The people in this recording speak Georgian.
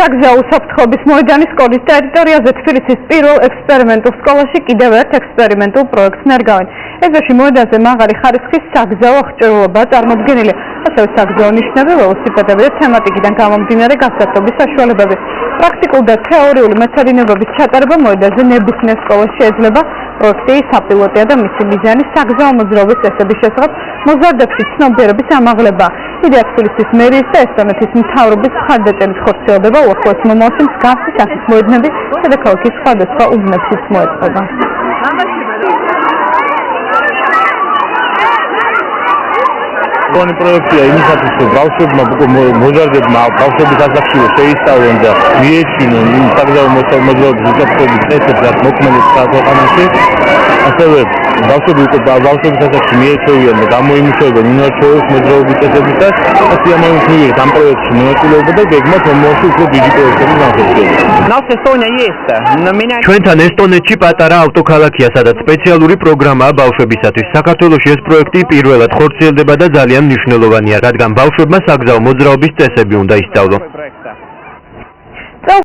საგზაო უსაფრთხოების მოედანი სკოლის ტერიტორიაზე თბილისის პირველ ექსპერიმენტულ სკოლაში კიდევ ერთ ექსპერიმენტულ პროექტს ნერგავენ. ეზოში მოედანზე მაღალი ხარისხის საგზაო აღჭურვილობაა წარმოდგენილი, ასევე საგზაო ნიშნები, ველოსიპედები და თემატიკიდან გამომდინარე გასართობი საშუალებები. პრაქტიკულ და თეორიული მეცადინეობების ჩატარება მოედანზე ნებისმიერ სკოლაში შეიძლება. პროექტი საპილოტია და მისი მიზანი საგზაო მოძრაობის წესების შესახებ მოზარდებში ცნობიერების ამაღლება. იდეა თბილისის მერიის და ესტონეთის მთავრობის მხარდაჭერით ხორციელდება უახლოეს მომავალში მსგავსი სახის მოედნები დედაქალაქის სხვადასხვა უბნებშიც მოეწყობა. Oni projektია იმისათვის, რომ ბავშვებმა მოზარდებმა ბავშვების ასაკშივე შეისწავლონ და მიეშინონ იმ საგზაო მოძრაობის უსაფრთხოების წესებს, რაც მოქმედებს ქვეყანაში, ასევე ბავშვების ასაკში მიეჩვევიან და გამოიმუშავებენ ინოვაციურ მოძრაობის წესებისას, სიამოვნებით მივიღეთ ამ პროექტში მონაწილეობა და გეგმათ მომავალში უფრო დიდი პროექტების განხორციელება. ჩვენთან ესტონეთში პატარა ავტოქალაქია, სადაც სპეციალური პროგრამაა ბავშვებისათვის. საქართველოში ეს პროექტი პირველად ხორციელდება და ძალიან მნიშვნელოვანია, რადგან ბავშვებმა საგზაო მოძრაობის წესები უნდა ისწავლონ.